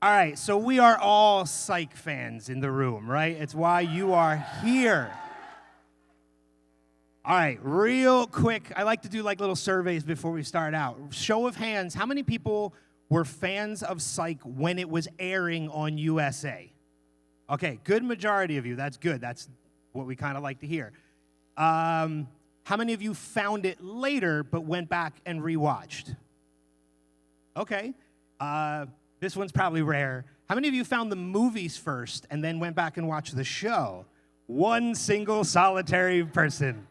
All right, so we are all Psych fans in the room, right? It's why you are here. All right, real quick, I like to do like little surveys before we start out. Show of hands, how many people were fans of Psych when it was airing on USA? Okay, good majority of you. That's good. That's what we kind of like to hear. How many of you found it later but went back and rewatched? Okay. This one's probably rare. How many of you found the movies first and then went back and watched the show? One single solitary person.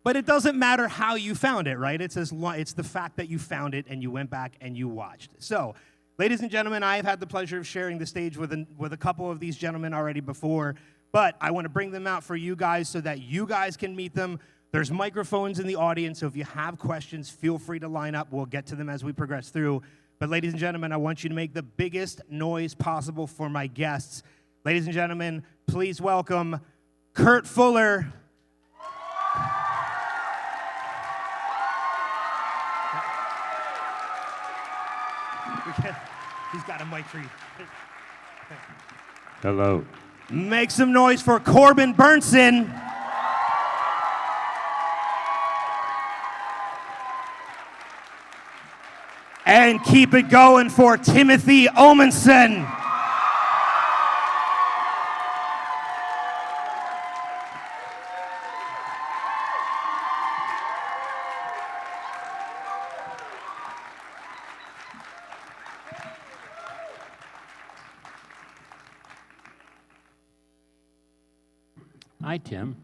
But it doesn't matter how you found it, right? It's the fact that you found it and you went back and you watched. So, ladies and gentlemen, I have had the pleasure of sharing the stage with a couple of these gentlemen already before, but I want to bring them out for you guys so that you guys can meet them. There's microphones in the audience, so if you have questions, feel free to line up. We'll get to them as we progress through. But ladies and gentlemen, I want you to make the biggest noise possible for my guests. Ladies and gentlemen, please welcome Kurt Fuller. He's got a mic for you. Hello. Make some noise for Corbin Bernsen. And keep it going for Timothy Omundson. Hi, Tim.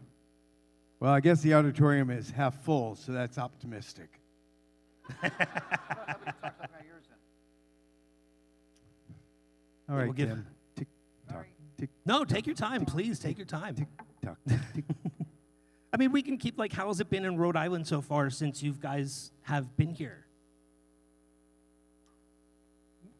Well, I guess the auditorium is half full, so that's optimistic. All right, Tim. Tick tock, tick. No, take your time, please. Take your time. Tick tock, tick. I mean, we can keep like, how has it been in Rhode Island so far since you guys have been here?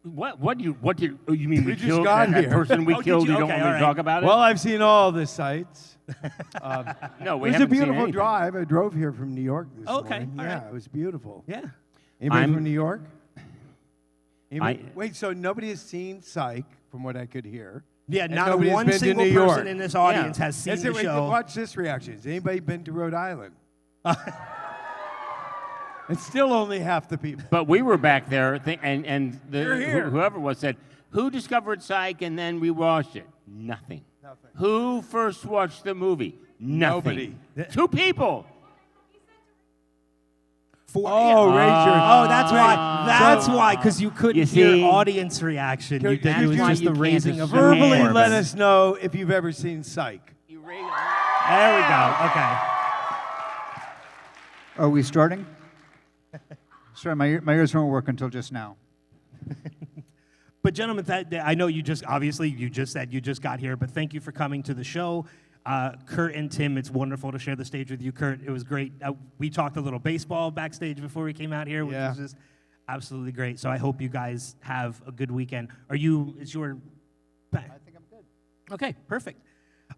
What do you mean we just killed got that here. person we Oh, did killed? you? You don't Okay, want me all to right. talk about it? Well, I've seen all the sights. no, It was we a haven't seen beautiful anything. drive. I drove here from New York this Okay, morning. all Yeah, right. it was beautiful. Yeah. Anybody from New York? I- Wait, so nobody has seen Psych, from what I could hear? Yeah, And not nobody's one been to single New person York. in this audience Yeah. has seen Is the it, wait, show. watch this reaction. Has anybody been to Rhode Island? It's still only half the people. But we were back there, and You're here. whoever was said, who discovered Psych and then we watched it? Nothing. Nothing. Who first watched the movie? Nothing. Nobody. 2 people. Oh, raise your Oh, that's why. That's So- why, because you couldn't You see? hear audience reaction. You did, That's it was why just you the can't raising of assume. your verbally hands. let us know if you've ever seen Psych. You raised- There we go. Okay. Are we starting? Sorry, my ears weren't working until just now. But gentlemen, I know you just said you just got here, but thank you for coming to the show. Kurt and Tim, it's wonderful to share the stage with you. Kurt, it was great. We talked a little baseball backstage before we came out here, which was just absolutely great. So I hope you guys have a good weekend. Is your... I think I'm good. Okay, perfect.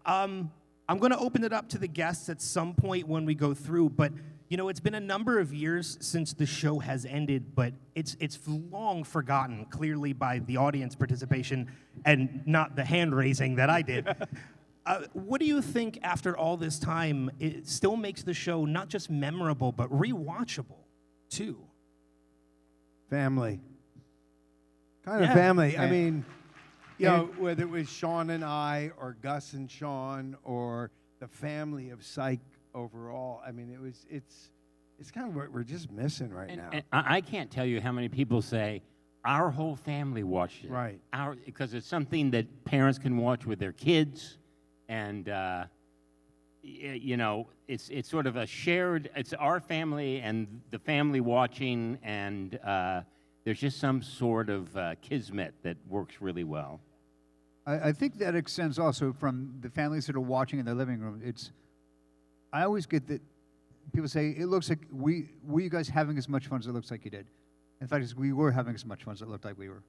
I'm going to open it up to the guests at some point when we go through, but you know, it's been a number of years since the show has ended, but it's long forgotten, clearly by the audience participation and not the hand raising that I did. What do you think, after all this time, it still makes the show not just memorable, but rewatchable, too? Family. Kind of Yeah. family. I mean, you know, whether it was Sean and I, or Gus and Sean, or the family of Psych overall. I mean, it's kind of what we're just missing right now. And I can't tell you how many people say, our whole family watched it. Right. Because it's something that parents can watch with their kids, and you know, it's sort of a shared. It's our family and the family watching, and there's just some sort of kismet that works really well. I think that extends also from the families that are watching in their living room. I always get that people say, it looks like were you guys having as much fun as it looks like you did? In fact, we were having as much fun as it looked like we were.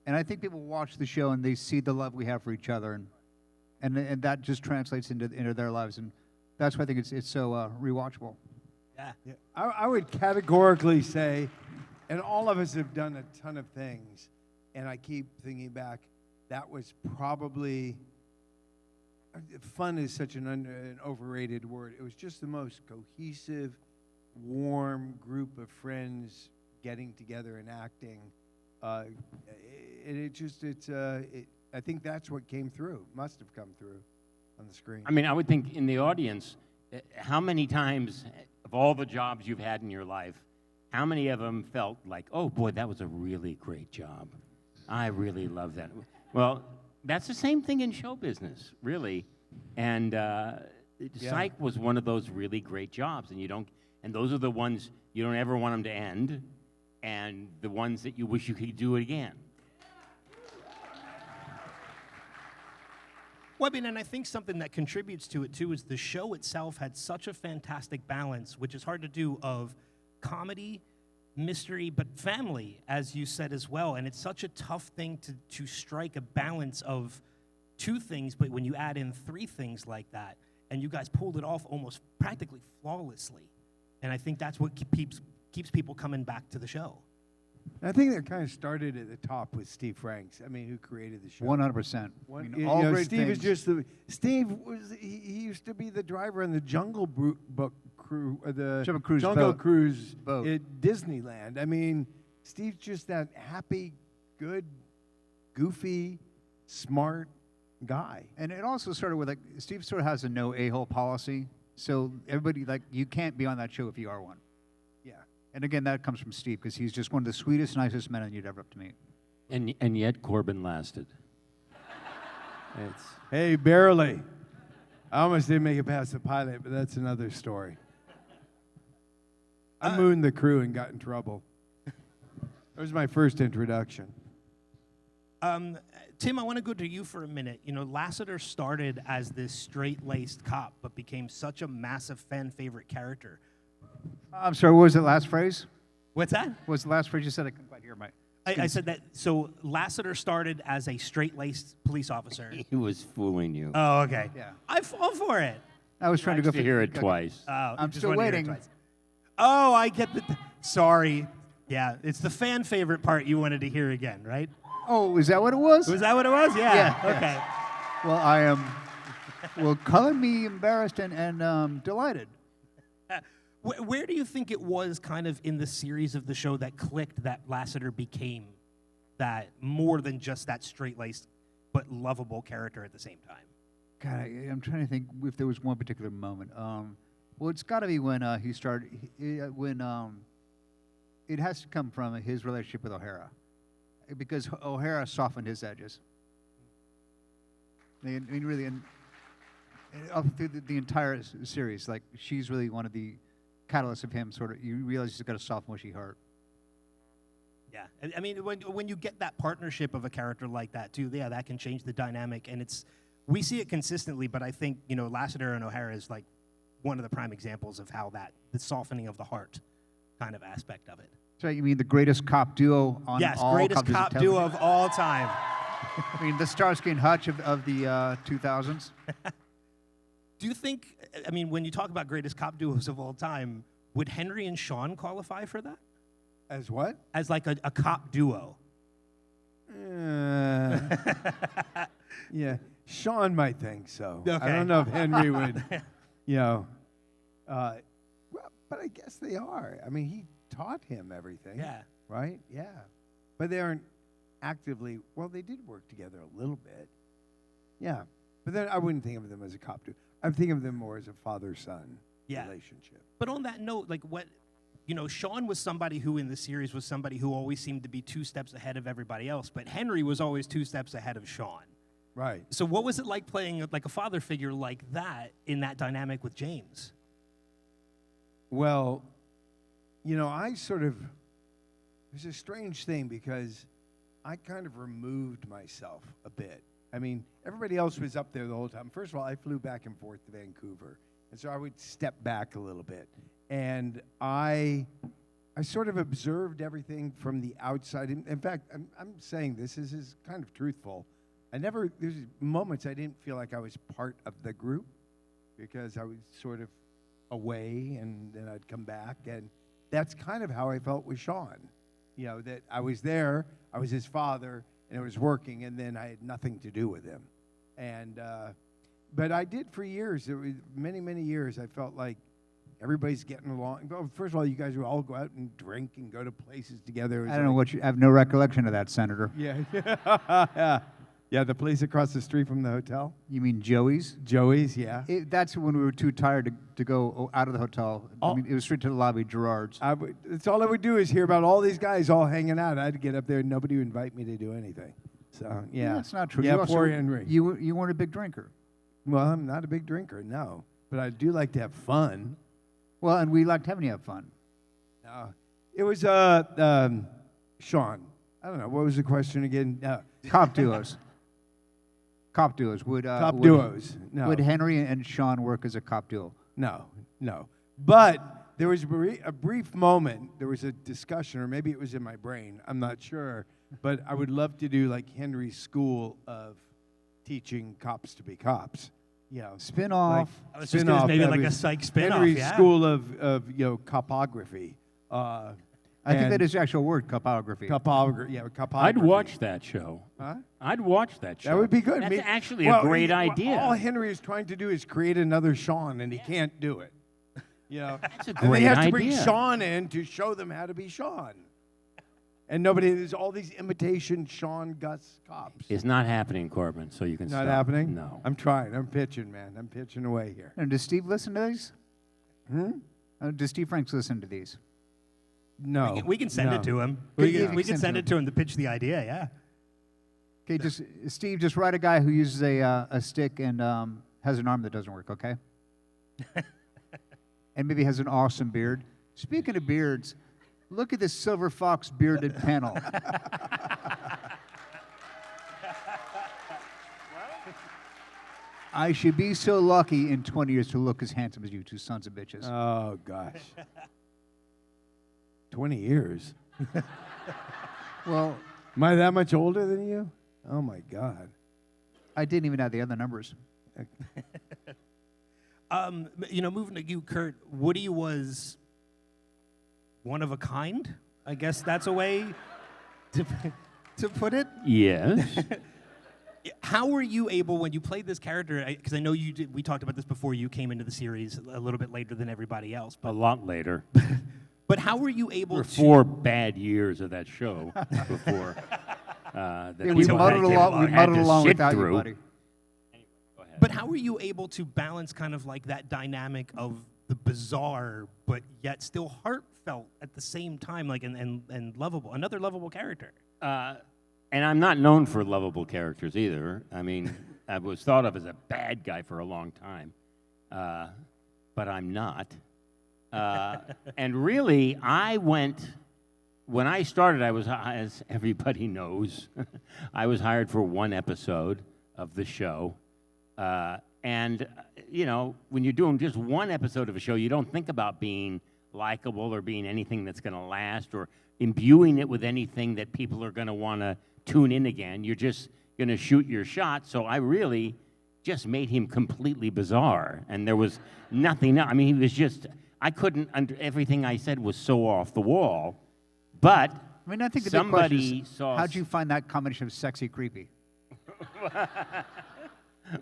And I think people watch the show and they see the love we have for each other, and that just translates into their lives. And that's why I think it's so rewatchable. Yeah. Yeah. I would categorically say, and all of us have done a ton of things, And I keep thinking back, that was probably, fun is such an overrated word. It was just the most cohesive, warm group of friends getting together and acting. And I think that's what came through, must have come through on the screen. I mean, I would think in the audience, how many times of all the jobs you've had in your life, how many of them felt like, oh boy, that was a really great job. I really love that. Well, that's the same thing in show business, really. And Psych was one of those really great jobs, and those are the ones you don't ever want them to end, and the ones that you wish you could do it again. Well, I mean, and I think something that contributes to it, too, is the show itself had such a fantastic balance, which is hard to do, of comedy, mystery, but family, as you said as well. And it's such a tough thing to strike a balance of two things, but when you add in three things like that, and you guys pulled it off almost practically flawlessly. And I think that's what keeps people coming back to the show. I think that kind of started at the top with Steve Franks. I mean, who created the show? 100%. All great Steve things. Is just Steve was. He used to be the driver on the Jungle Book crew, the Jungle Cruise boat at Disneyland. I mean, Steve's just that happy, good, goofy, smart guy. And it also started with, like, Steve sort of has a no a-hole policy. So everybody, like, you can't be on that show if you are one. Yeah. And again, that comes from Steve, because he's just one of the sweetest, nicest men you'd ever have to meet. And yet Corbin lasted. Hey, barely. I almost didn't make it past the pilot, but that's another story. I mooned the crew and got in trouble. That was my first introduction. Tim, I want to go to you for a minute. You know, Lassiter started as this straight-laced cop, but became such a massive fan-favorite character. I'm sorry, what was the last phrase? What's that? What was the last phrase you said? I couldn't quite hear my... I said that, so Lassiter started as a straight-laced police officer. He was fooling you. Oh, okay. Yeah. I fall for it. I was trying to go for... hear it twice. Oh, I'm just still wanted to hear it waiting. twice. Oh, I get the... Sorry. Yeah, it's the fan-favorite part you wanted to hear again, right? Oh, is that what it was? Was that what it was? Yeah. Yeah. Okay. Well, I am... Well, color me embarrassed and delighted. Where do you think it was kind of in the series of the show that clicked that Lassiter became that more than just that straight-laced but lovable character at the same time? God, I'm trying to think if there was one particular moment. Well, it's got to be when he started, it has to come from his relationship with O'Hara, because O'Hara softened his edges. I mean, really, and up through the entire series, like, she's really one of the catalysts of him. Sort of, you realize he's got a soft, mushy heart. Yeah, I mean, when you get that partnership of a character like that too, yeah, that can change the dynamic, and we see it consistently. But I think, you know, Lassiter and O'Hara is like one of the prime examples of how the softening of the heart kind of aspect of it. So you mean the greatest cop duo on yes, all greatest cop duo of all time. I mean, the Starsky and Hutch of the 2000s. Do you think, I mean, when you talk about greatest cop duos of all time, would Henry and Sean qualify for that? As what? As like a cop duo. Yeah, Sean might think so. Okay. I don't know if Henry would, you know. Well, but I guess they are. I mean, he taught him everything. Yeah. Right? Yeah. But they aren't actively, well, they did work together a little bit. Yeah. But then I wouldn't think of them as a cop duo. I'm thinking of them more as a father-son relationship. But on that note, like you know, Sean was somebody who in the series was somebody who always seemed to be 2 steps ahead of everybody else, but Henry was always 2 steps ahead of Sean. Right. So what was it like playing like a father figure like that in that dynamic with James? Well, you know, it's a strange thing because I kind of removed myself a bit. I mean, everybody else was up there the whole time. First of all, I flew back and forth to Vancouver, and so I would step back a little bit. And I sort of observed everything from the outside. In fact, I'm saying this is kind of truthful. There's moments I didn't feel like I was part of the group because I was sort of away, and then I'd come back. And that's kind of how I felt with Sean. You know, that I was there, I was his father, and it was working, and then I had nothing to do with him. And, but I did for years. It was many, many years. I felt like everybody's getting along. Well, first of all, you guys would all go out and drink and go to places together. I don't know what I have no recollection of that, Senator. Yeah. Yeah, the place across the street from the hotel. You mean Joey's? Joey's, yeah. That's when we were too tired to go out of the hotel. I mean, it was straight to the lobby, Gerard's. That's all I would do is hear about all these guys all hanging out. I'd get up there and nobody would invite me to do anything. So, yeah. That's not true. Yeah, poor Henry. You weren't a big drinker. Well, I'm not a big drinker, no. But I do like to have fun. Well, and we liked having you have fun. It was, Sean. I don't know. What was the question again? Cop duos. Cop duos. Cop duos. No. Would Henry and Sean work as a cop duo? No. But there was a brief moment, there was a discussion, or maybe it was in my brain, I'm not sure, but I would love to do like Henry's school of teaching cops to be cops. You know, Spin-off. I was just gonna maybe like a Psych spin-off, Henry's yeah. school of copography. I think that is the actual word, copography. Copography. I'd watch that show. Huh? I'd watch that show. That would be good. That's actually a great idea. All Henry is trying to do is create another Sean, and he can't do it. You know, That's a and great they have to idea. bring Sean in to show them how to be Sean. And there's all these imitation Sean Gus cops. It's not happening, Corbin, so you can Not stop. happening? No. I'm trying. I'm pitching, man. I'm pitching away here. And does Steve listen to these? Does Steve Franks listen to these? No. We can send no. it to him. We We can can send it to him to pitch the idea, yeah. Okay, Steve, just write a guy who uses a stick and has an arm that doesn't work, okay? And maybe has an awesome beard. Speaking of beards, look at this silver fox bearded panel. I should be so lucky in 20 years to look as handsome as you two sons of bitches. Oh, gosh. 20 years. Well, Am I that much older than you? Oh, my God. I didn't even have the other numbers. Moving to you, Kurt, Woody was one of a kind. I guess that's a way to put it. Yes. How were you able, when you played this character, because I know you did, we talked about this before you came into the series a little bit later than everybody else, A lot later. but how were you able There were to... 4 bad years of that show before. That Yeah, we people muddled had to along sit without through. you, buddy. But how were you able to balance kind of like that dynamic of the bizarre, but yet still heartfelt at the same time, like and lovable, another lovable character? And I'm not known for lovable characters either. I mean, I was thought of as a bad guy for a long time, but I'm not. And really, when I started, I was, as everybody knows, I was hired for 1 episode of the show. And, when you're doing just 1 episode of a show, you don't think about being likable or being anything that's going to last or imbuing it with anything that people are going to want to tune in again. You're just going to shoot your shot. So I really just made him completely bizarre. And there was nothing else. I mean, he was just, I couldn't, everything I said was so off the wall. But I mean, I think the big question somebody is, saw... how'd you find that combination of sexy, creepy?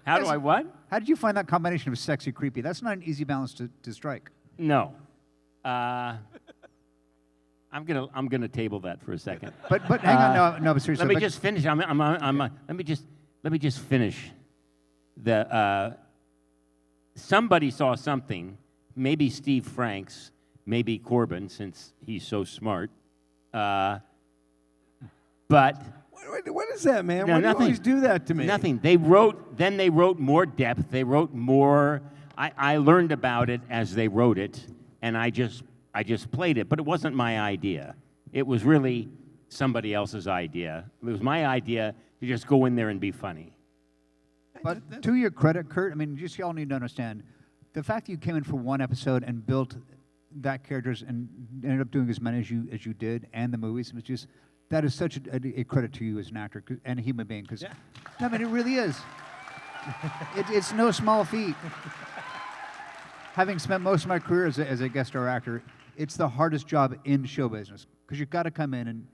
How do I what? How did you find that combination of sexy, creepy? That's not an easy balance to strike. No. I'm gonna table that for a second. But hang on, no, but seriously. Let me just finish. Let me just finish. Somebody saw something. Maybe Steve Franks. Maybe Corbin, since he's so smart. But What is that, man? No, Why do you nothing. always do that to me? Nothing. They wrote more depth. They wrote more. I learned about it as they wrote it, and I just played it. But it wasn't my idea. It was really somebody else's idea. It was my idea to just go in there and be funny. But to your credit, Kurt, I mean, just y'all need to understand, the fact that you came in for 1 episode and built that characters and ended up doing as many as you did, and the movies, was just, that is such a credit to you as an actor and a human being. Because I mean, it really is. It's no small feat. Having spent most of my career as a guest star actor, it's the hardest job in show business. because you've got to come in and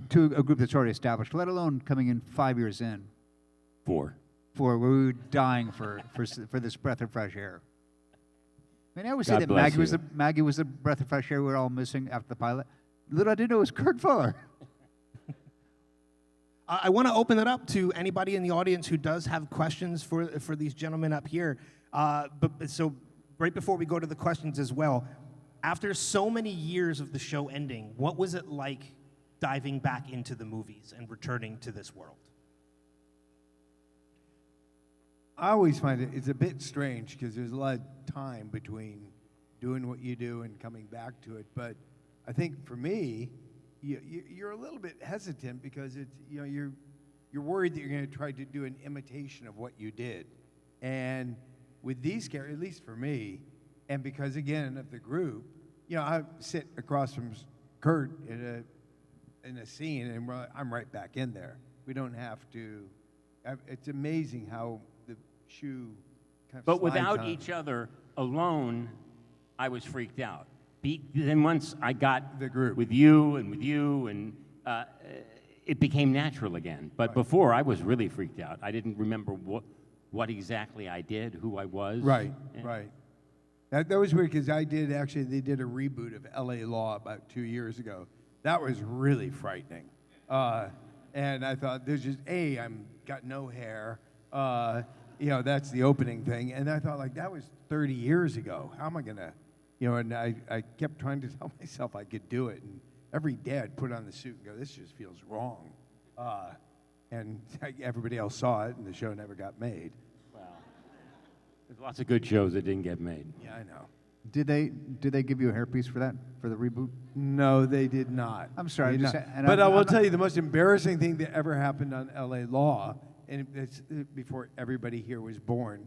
to a group that's already established, let alone coming in 5 years in. 4. For we were dying for this breath of fresh air. I mean, I always say God that bless you. Maggie was the breath of fresh air we were all missing after the pilot. Little I didn't know it was Kurt Fuller. I want to open it up to anybody in the audience who does have questions for these gentlemen up here. So right before we go to the questions as well, after so many years of the show ending, what was it like diving back into the movies and returning to this world? I always find it's a bit strange because there's a lot of time between doing what you do and coming back to it. But I think for me, you're a little bit hesitant because it's you're worried that you're going to try to do an imitation of what you did. And with these characters, at least for me, and because again of the group, I sit across from Kurt in a scene, and I'm right back in there. We don't have to. It's amazing how the shoe kind of But slides without on. each other alone, I was freaked out. Then once I got The group. with you, and it became natural again. But before, I was really freaked out. I didn't remember what exactly I did, who I was. Right, Yeah. right. That was weird because they did a reboot of L.A. Law about 2 years ago. That was really frightening. And I thought, there's just, I'm got no hair. That's the opening thing. And I thought, like, that was 30 years ago. How am I going to, and I kept trying to tell myself I could do it. And every day I'd put on the suit and go, this just feels wrong. And everybody else saw it, and the show never got made. Wow. There's lots of good shows that didn't get made. Yeah, I know. Did they give you a hairpiece for that, for the reboot? No, they did not. I'm sorry, They did just- not. and But I'm- I will I'm not- tell you the most embarrassing thing that ever happened on L.A. Law, and it's before everybody here was born,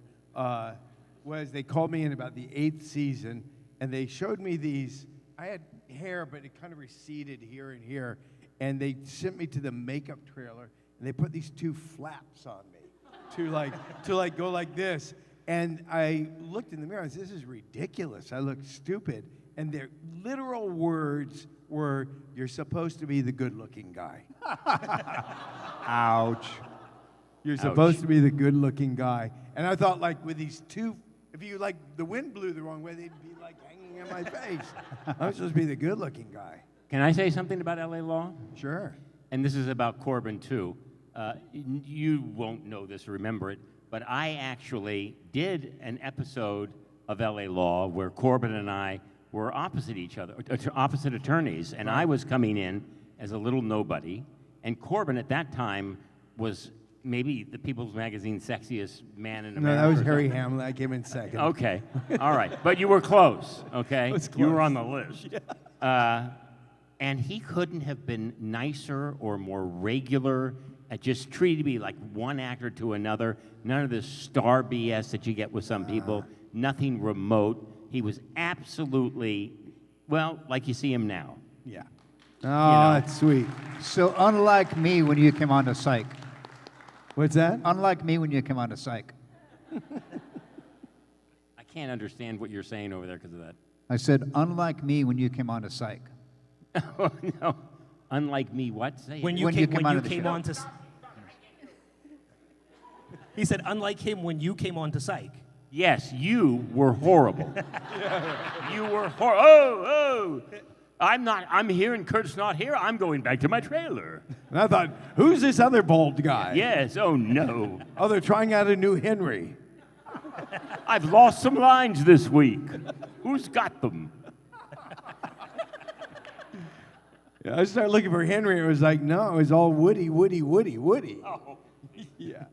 was they called me in about the 8th season, and they showed me these. I had hair, but it kind of receded here and here, and they sent me to the makeup trailer, and they put these 2 flaps on me to go like this. And I looked in the mirror and said, this is ridiculous. I look stupid. And their literal words were, you're supposed to be the good-looking guy. Ouch. You're supposed to be the good-looking guy. And I thought, like, with these 2, if you, like, the wind blew the wrong way, they'd be, like, hanging in my face. I'm supposed to be the good-looking guy. Can I say something about L.A. Law? Sure. And this is about Corbin, too. You won't know this or remember it, but I actually did an episode of L.A. Law where Corbin and I were opposite each other, opposite attorneys, and I was coming in as a little nobody, and Corbin at that time was maybe the People's Magazine sexiest man in America. No, that was or Harry something. Hamlin. I came in second. Okay, all right, but you were close, okay? was You were close. on the list. And he couldn't have been nicer or more regular. Just treated me like one actor to another. None of this star BS that you get with some people. Nothing remote. He was absolutely, well, like you see him now. Yeah. Oh, that's sweet. So unlike me when you came on to Psych. What's that? Unlike me when you came on to Psych. I can't understand what you're saying over there because of that. I said, unlike me when you came on to Psych. Oh, no. Unlike me, what? Say it. When you came onto the show. on to... He said, unlike him when you came on to Psych. Yes, you were horrible. You were horrible. Oh! I'm here and Kurt's not here. I'm going back to my trailer. And I thought, who's this other bald guy? Yes, oh no. Oh, they're trying out a new Henry. I've lost some lines this week. Who's got them? Yeah, I started looking for Henry. It was like, no, it was all Woody. Oh, Yeah.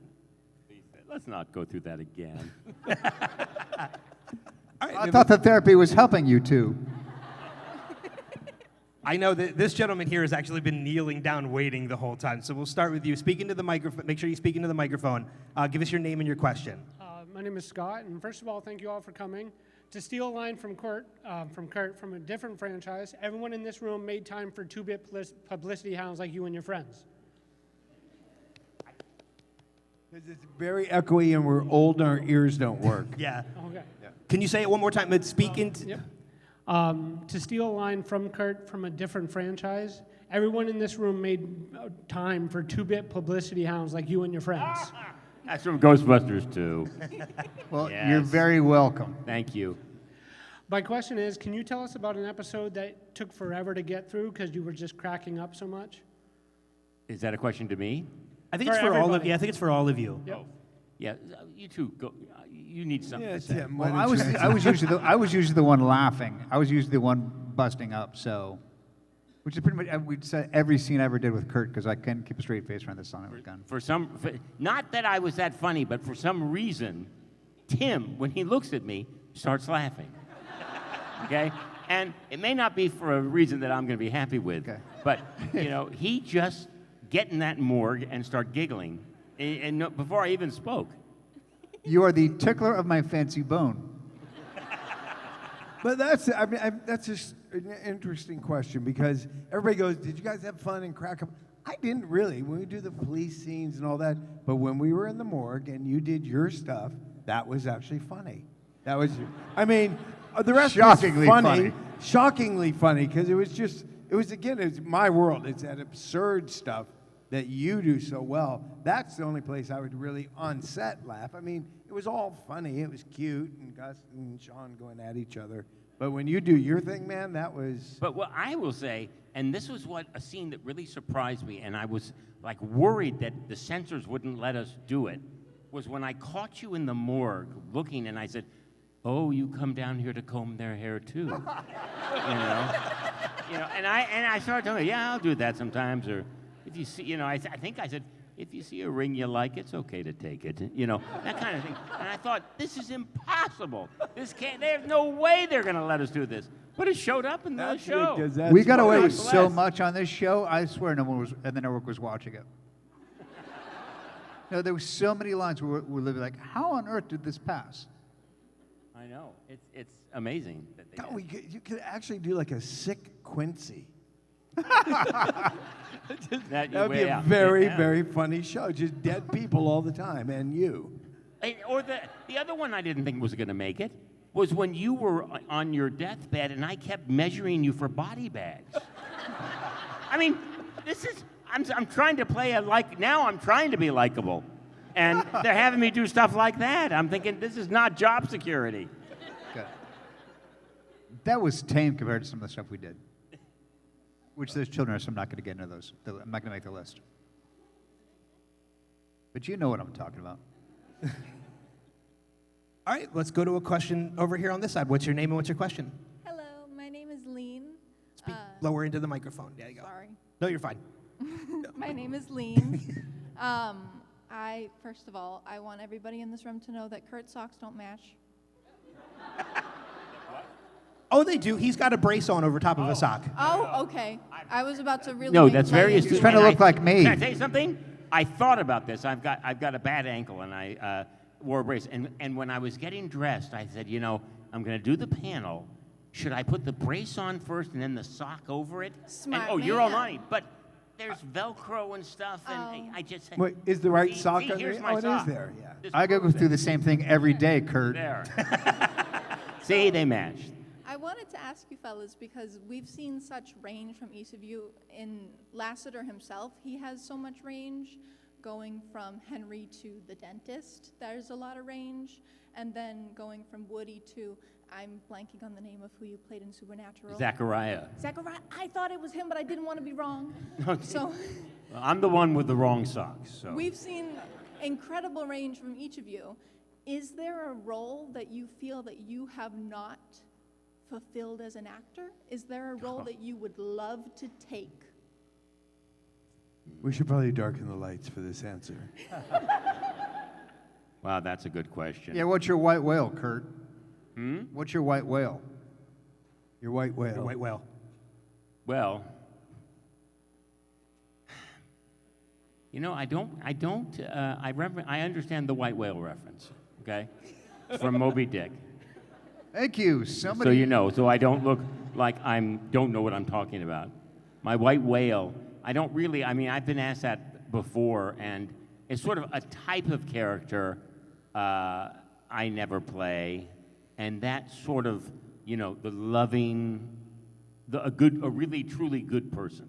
let's not go through that again. I thought the therapy was helping you too. I know that this gentleman here has actually been kneeling down waiting the whole time. So we'll start with you. Speak into the microphone. Make sure you speak into the microphone. Give us your name and your question. My name is Scott, and first of all, thank you all for coming. To steal a line from Kurt from a different franchise, everyone in this room made time for two-bit publicity hounds like you and your friends. Because it's very echoey and we're old and our ears don't work. Yeah. Okay. Can you say it one more time? But speak into... Yep. To steal a line from Kurt from a different franchise, everyone in this room made time for two-bit publicity hounds like you and your friends. That's from Ghostbusters too. Well, Yes. you're very welcome. Thank you. My question is, can you tell us about an episode that took forever to get through because you were just cracking up so much? Is that a question to me? I think For it's for all of everybody. you. I think it's for all of you. Yep. Yeah, you two go. You need something Yeah, to say. Tim, why Well, don't you I was usually the one laughing. I was usually the one busting up. So, which is pretty much we'd say every scene I ever did with Kurt because I couldn't keep a straight face around this song I was done. Not that I was that funny, but for some reason, Tim, when he looks at me, starts laughing. Okay, and it may not be for a reason that I'm going to be happy with, Okay. but he just get in that morgue and start giggling, and before I even spoke. You are the tickler of my fancy bone. But that's, I mean, that's just an interesting question because everybody goes, did you guys have fun and crack up? I didn't really when we do the police scenes and all that. But when we were in the morgue and you did your stuff, that was actually funny. That was, I mean, the rest Shockingly was funny. Shockingly funny because it was again, it's my world. It's that absurd stuff that you do so well. That's the only place I would really on set laugh. I mean, it was all funny. It was cute, and Gus and Sean going at each other. But when you do your thing, man, that was... But what I will say, and this was a scene that really surprised me, and I was like worried that the censors wouldn't let us do it, was when I caught you in the morgue looking, and I said, "Oh, you come down here to comb their hair too," and I started telling her, "Yeah, I'll do that sometimes," or if you see, I think I said, "If you see a ring you like, it's okay to take it," that kind of thing. And I thought, this is impossible. There's no way they're going to let us do this. But it showed up in the That's show. because that's We got away funny. with so Bless. much on this show. I swear no one was, and the network was watching it. No, there were so many lines where we're living like, how on earth did this pass? I know. It's amazing that they God, did. you could actually do like a sick Quincy. That That would be a very funny show. Just dead people all the time, and you. Or the other one I didn't think was going to make it was when you were on your deathbed and I kept measuring you for body bags. I mean, I'm trying to play now I'm trying to be likable. And they're having me do stuff like that. I'm thinking, this is not job security. Okay. That was tame compared to some of the stuff we did. Which there's children are, so I'm not going to get into those. I'm not going to make the list. But you know what I'm talking about. All right, let's go to a question over here on this side. What's your name and what's your question? Hello, my name is Lean. Speak lower into the microphone. There you go. Sorry. No, you're fine. My name is Lean. First of all, I want everybody in this room to know that Kurt's socks don't match. Oh, they do. He's got a brace on over top of a sock. Oh, okay. I was about to really. No, make that's light very of astute. your- trying to look like me. Can I tell you something? I thought about this. I've got a bad ankle, and I wore a brace. And when I was getting dressed, I said, I'm going to do the panel. Should I put the brace on first and then the sock over it? Smart and, you're all man. money. But there's Velcro and stuff, and I just said, Wait, is the right sock see, on here's there? my Oh, it is sock. there, yeah. This I go proves through it. the same thing every day, Kurt. There. See, they matched. I wanted to ask you fellas because we've seen such range from each of you. In Lassiter himself, he has so much range, going from Henry to the dentist. There's a lot of range, and then going from Woody to I'm blanking on the name of who you played in Supernatural. Zachariah. Zachariah. I thought it was him, but I didn't want to be wrong. So I'm the one with the wrong socks. So. we've seen incredible range from each of you. Is there a role that you feel that you have not fulfilled as an actor? Is there a role that you would love to take? We should probably darken the lights for this answer. Wow, that's a good question. Yeah, what's your white whale, Kurt? What's your white whale? Your white whale. Your white whale. Well, I understand the white whale reference, okay? It's from Moby Dick. Thank you. So Somebody. so I don't look like don't know what I'm talking about. My white whale, I've been asked that before, and it's sort of a type of character I never play, and that sort of the loving, a really truly good person.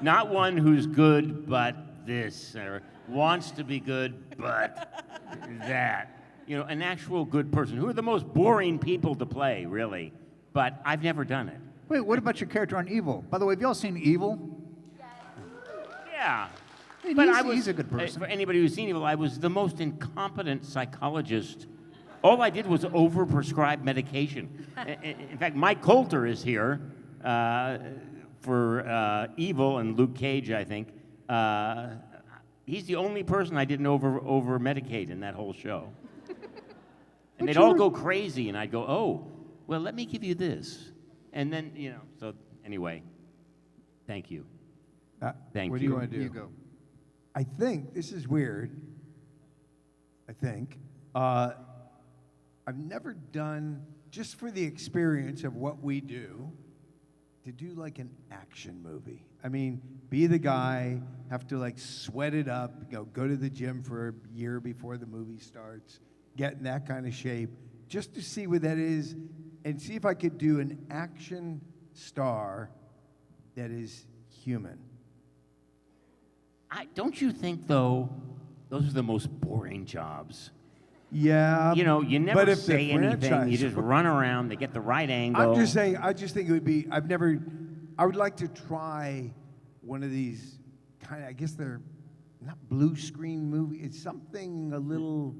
Not one who's good but this, or wants to be good but that. An actual good person, who are the most boring people to play, really. But I've never done it. Wait, what about your character on Evil? By the way, have y'all seen Evil? Yeah. I mean, But he's a good person. For anybody who's seen Evil, I was the most incompetent psychologist. All I did was overprescribe medication. In fact, Mike Coulter is here for Evil and Luke Cage, I think. He's the only person I didn't over-medicate in that whole show. And they'd all go crazy, and I'd go, oh, well, let me give you this. And then, so anyway, thank you. Thank what you. do you want to do? You go. I think, this is weird, I've never done, just for the experience of what we do, to do like an action movie. I mean, be the guy, have to like sweat it up, go to the gym for a year before the movie starts, get in that kind of shape, just to see what that is, and see if I could do an action star that is human. Don't you think, though, those are the most boring jobs? Yeah. You never but if say the anything. franchise- You just run around. They get the right angle. I'm just saying, I just think it would be, I would like to try one of these kind of, I guess they're not blue screen movie. It's something a little,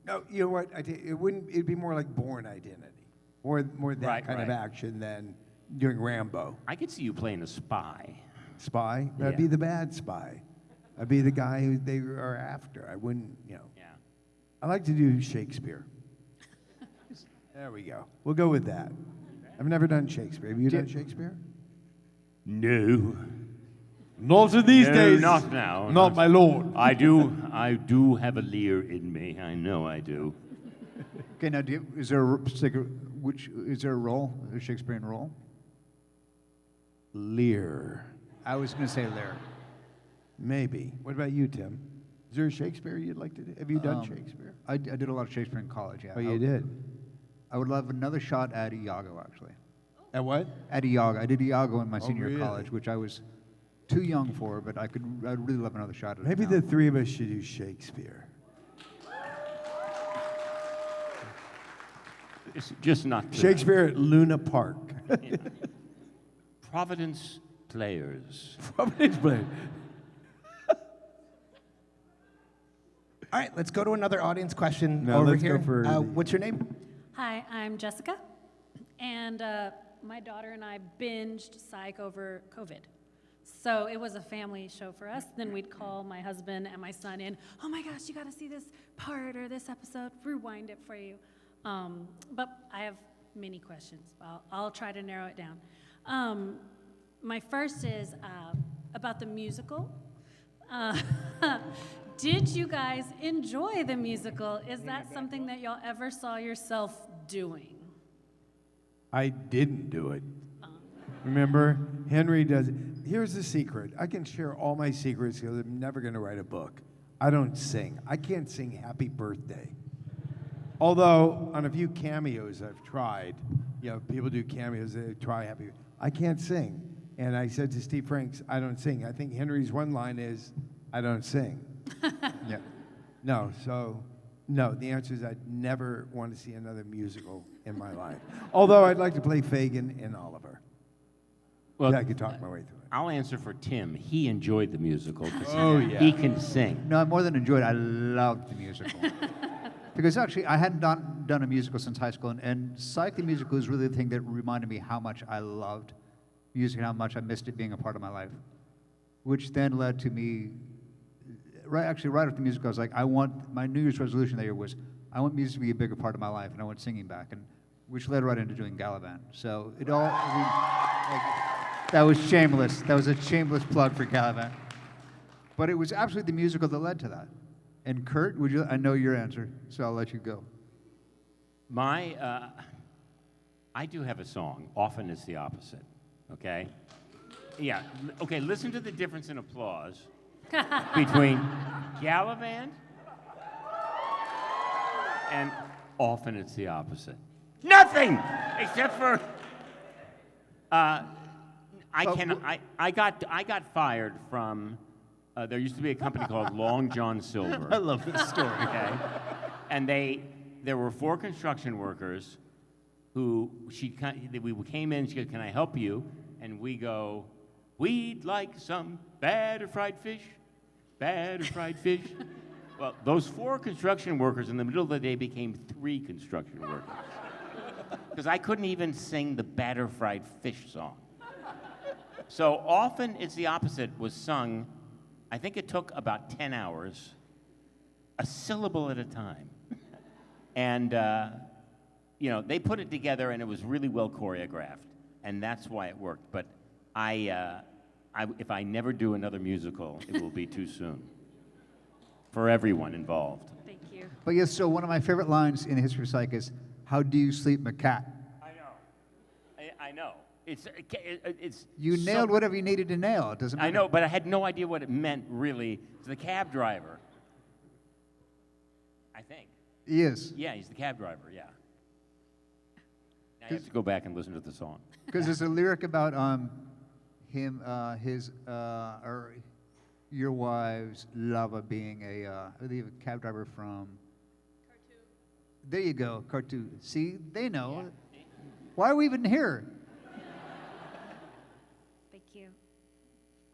no, you know what? It'd be more like Bourne Identity. More that kind of action than doing Rambo. I could see you playing a spy. Spy? That'd be the bad spy. I'd be the guy who they are after. I wouldn't, Yeah. I like to do Shakespeare. There we go. We'll go with that. I've never done Shakespeare. Have you done Shakespeare? No. Not in these No, days. not now. Not my lord. I do have a Lear in me. I know I do. Okay, now, is there a role, a Shakespearean role? Lear. I was going to say Lear. Maybe. What about you, Tim? Is there a Shakespeare you'd like to do? Have you done Shakespeare? I did a lot of Shakespeare in college, yeah. Oh, you did? I would love another shot at Iago, actually. At what? At Iago. I did Iago in my senior really? college, which I was too young for, but I'd really love another shot at it. Maybe now. the three of us should do Shakespeare. It's just not tonight. Shakespeare at Luna Park. Providence Players. Providence Play. All right, let's go to another audience question No, over let's go here. for What's your name? Hi, I'm Jessica, and my daughter and I binged Psych over COVID. So it was a family show for us. Then we'd call my husband and my son in, oh my gosh, you gotta see this part or this episode, rewind it for you. But I have many questions. I'll try to narrow it down. My first is about the musical. Did you guys enjoy the musical? Is that something that y'all ever saw yourself doing? I didn't do it. Remember? Henry does it. Here's the secret. I can share all my secrets because I'm never going to write a book. I don't sing. I can't sing Happy Birthday. Although, on a few cameos I've tried, people do cameos, they try Happy. I can't sing. And I said to Steve Franks, I don't sing. I think Henry's one line is, I don't sing. Yeah. No, the answer is I'd never want to see another musical in my life. Although I'd like to play Fagin in Oliver. Well, I could talk my way through it. I'll answer for Tim. He enjoyed the musical Oh, because yeah. he can sing. No, more than enjoyed, I loved the musical. Because actually, I hadn't done a musical since high school, and Psych the musical is really the thing that reminded me how much I loved music and how much I missed it being a part of my life. Which then led to me, right after the musical, I was like, my New Year's resolution that year was, I want music to be a bigger part of my life, and I want singing back, and which led right into doing Gallivant. So it all, that was shameless. That was a shameless plug for Gallivant. But it was absolutely the musical that led to that. And Kurt, I know your answer, so I'll let you go. I do have a song. Often it's the opposite. Okay? Yeah. Okay, listen to the difference in applause between Gallivant and Often It's the Opposite. Nothing except for. I got fired from. There used to be a company called Long John Silver. I love this story. Okay, and there were 4 construction workers who we came in. She goes, "Can I help you?" And we go, "We'd like some batter fried fish, batter fried fish." Well, those 4 construction workers in the middle of the day became 3 construction workers. Because I couldn't even sing the batter fried fish song. So often it's the opposite was sung. I think it took about 10 hours, a syllable at a time. And, they put it together and it was really well choreographed. And that's why it worked. But if I never do another musical, it will be too soon. For everyone involved. Thank you. But yes, so one of my favorite lines in the history of Psych is, "How do you sleep, macaque?" I know. It's You nailed whatever you needed to nail. It doesn't matter. I know, but I had no idea what it meant really. To the cab driver, I think. He is. Yeah, he's the cab driver. Yeah. Now you have to go back and listen to the song. Because there's a lyric about him, your wife's lover being I believe a cab driver from. Cartoon. There you go, cartoon. See, they know. Yeah. Why are we even here? Thank you.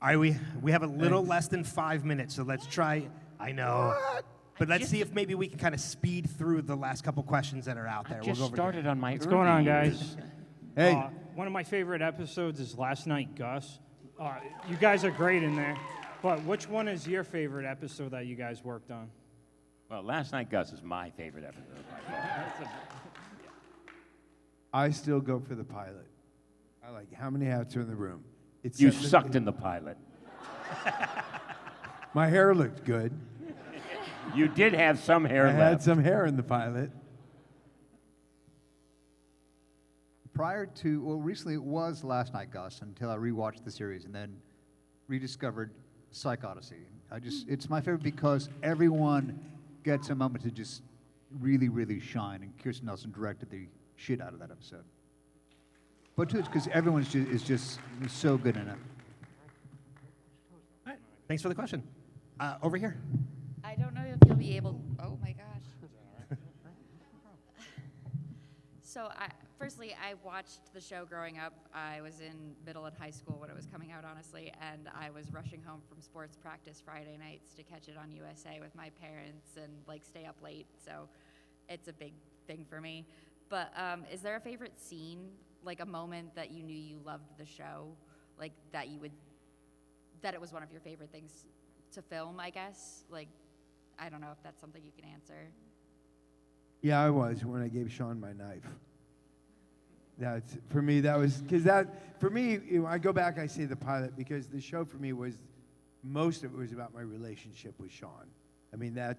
All right, we have a little less than 5 minutes, so let's try. I know. What? But let's see if maybe we can kind of speed through the last couple questions that are out there. I just we'll go over started on my. What's going on, years. guys? Hey. One of my favorite episodes is Last Night, Gus. You guys are great in there. But which one is your favorite episode that you guys worked on? Well, Last Night Gus is my favorite episode. I still go for the pilot. I like how many hats are in the room. It's You sucked in the pilot. My hair looked good. You did have some hair I left. had some hair in the pilot. Recently it was Last Night, Gus, until I rewatched the series and then rediscovered Psych Odyssey. It's my favorite because everyone gets a moment to just really, really shine, and Kirsten Nelson directed the shit out of that episode. But too, it's because everyone is just so good in it. All right. Thanks for the question. Over here. I don't know if you'll be able. Oh my gosh. So, firstly, I watched the show growing up. I was in middle and high school when it was coming out, honestly, and I was rushing home from sports practice Friday nights to catch it on USA with my parents and stay up late. So, it's a big thing for me. But is there a favorite scene, a moment that you knew you loved the show, that it was one of your favorite things to film? I guess. I don't know if that's something you can answer. Yeah, I was when I gave Sean my knife. That's for me. That was because for me. I go back. I say the pilot because the show for me was most of it was about my relationship with Sean. I mean, that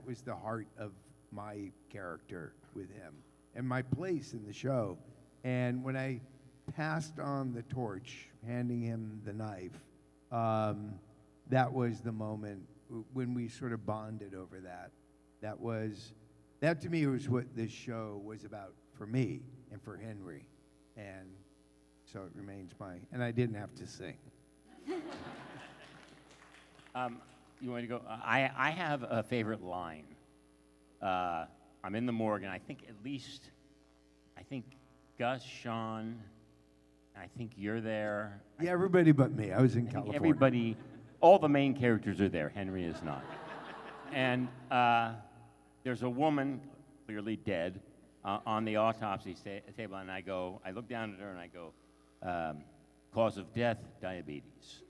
was the heart of my character with him and my place in the show. And when I passed on the torch, handing him the knife, that was the moment when we sort of bonded over that. That to me was what this show was about for me and for Henry. And so it remains and I didn't have to sing. You want to go? I have a favorite line. I'm in the morgue, and I think Gus, Sean, I think you're there. Yeah, everybody but me. I was in California. Everybody, all the main characters are there. Henry is not. And there's a woman, clearly dead, on the autopsy table, and I look down at her and I go, cause of death, diabetes.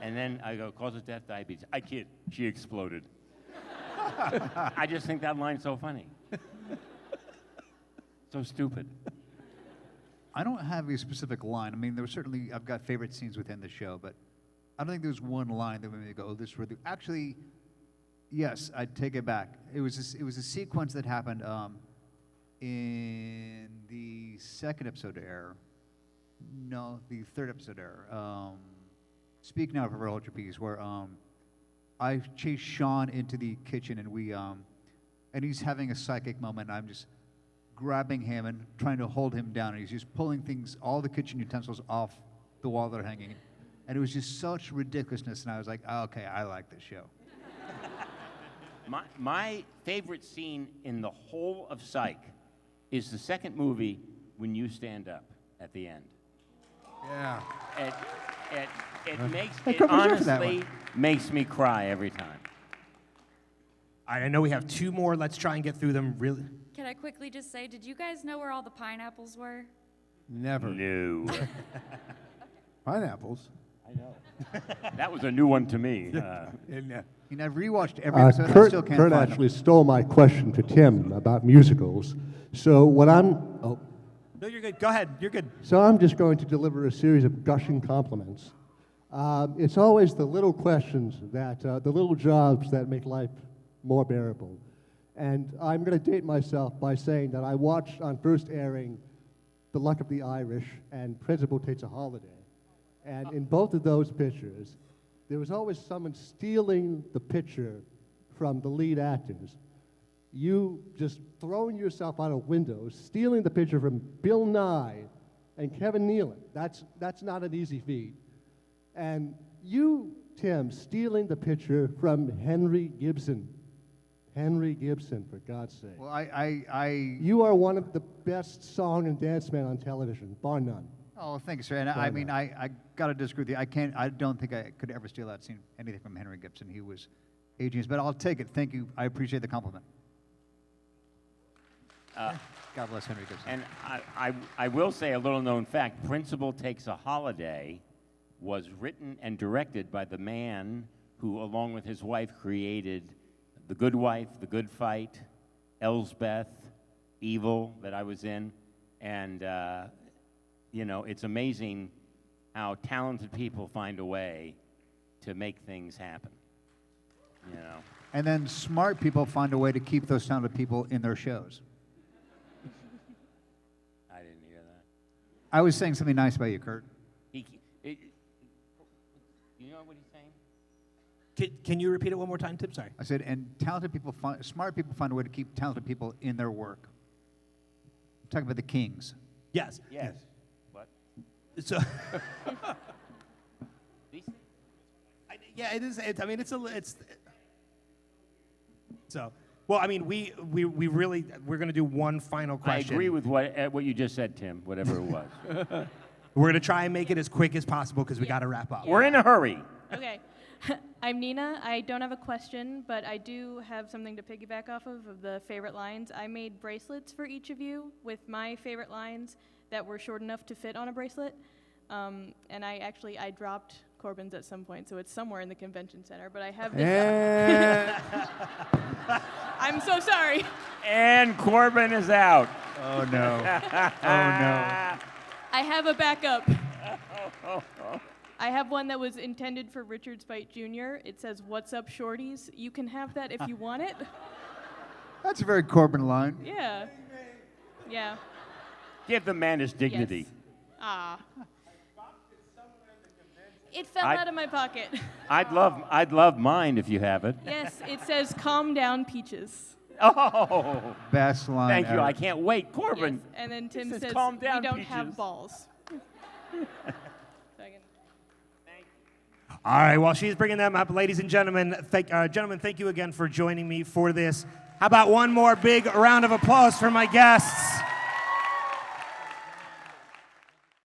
And then I go, cause of death, diabetes. I kid, she exploded. I just think that line's so funny. So stupid. I don't have a specific line. I mean, I've got favorite scenes within the show, but I don't think there's one line that made me go, oh, this really. Actually, yes, I'd take it back. It was a sequence that happened in the second episode of Air. No, the third episode of Air. Speak Now, Forever Hold Your Peace, where I chased Sean into the kitchen and and he's having a psychic moment. And I'm just grabbing him and trying to hold him down. And he's just pulling things, all the kitchen utensils off the wall that are hanging. And it was just such ridiculousness. And I was like, oh, okay, I like this show. My favorite scene in the whole of Psych is the second movie when you stand up at the end. Yeah. It honestly makes me cry every time. All right, I know we have 2 more. Let's try and get through them really. Can I quickly just say, did you guys know where all the pineapples were? Never. No. Pineapples. I know. That was a new one to me. And, I've rewatched every episode. I Kurt, still can't Kurt find actually them. stole my question to Tim about musicals. So what No, you're good. Go ahead. You're good. So I'm just going to deliver a series of gushing compliments. It's always the little questions that, the little jobs that make life more bearable. And I'm going to date myself by saying that I watched on first airing The Luck of the Irish and Principal Takes a Holiday. And in both of those pictures, there was always someone stealing the picture from the lead actors. You just throwing yourself out of windows, stealing the picture from Bill Nye and Kevin Nealon. That's not an easy feat. And you, Tim, stealing the picture from Henry Gibson. Henry Gibson, for God's sake. Well, You are one of the best song and dance men on television, bar none. Oh, thank you, sir. And I mean, I got to disagree with you. I don't think I could ever steal that scene, anything from Henry Gibson. He was a genius, but I'll take it. Thank you. I appreciate the compliment. God bless Henry Gibson. And I will say a little known fact, Principal Takes a Holiday was written and directed by the man who, along with his wife, created The Good Wife, The Good Fight, Elsbeth, Evil, that I was in. And, you know, it's amazing how talented people find a way to make things happen, you know. And then smart people find a way to keep those talented people in their shows. I didn't hear that. I was saying something nice about you, Kurt. You know what he's saying? Can you repeat it one more time, Tim? Sorry. I said, and smart people find a way to keep talented people in their work. I'm talking about the Kings. Yes. Yes. What? So, These things? yeah, it is. It's so. Well, I mean, we're going to do one final question. I agree with what you just said, Tim, whatever it was. We're going to try and make it as quick as possible because we got to wrap up. We're in a hurry. Okay. I'm Nina. I don't have a question, but I do have something to piggyback off of the favorite lines. I made bracelets for each of you with my favorite lines that were short enough to fit on a bracelet. And I dropped Corbin's at some point, so it's somewhere in the convention center, but I have this. I'm so sorry. And Corbin is out. Oh, no. Oh, no. I have a backup. I have one that was intended for Richard Spite Jr. It says, "What's up, shorties?" You can have that if you want it. That's a very Corbin line. Yeah. Yeah. Give the man his dignity. Yes. Ah. It fell out of my pocket. I'd love mine if you have it. Yes, it says, "Calm down, Peaches." Oh, Best line thank you. ever. I can't wait, Corbin. Yes. And then Tim says, says, "Calm down, "We don't Peaches." have balls." All right, while she's bringing them up, ladies and gentlemen, thank you again for joining me for this. How about one more big round of applause for my guests?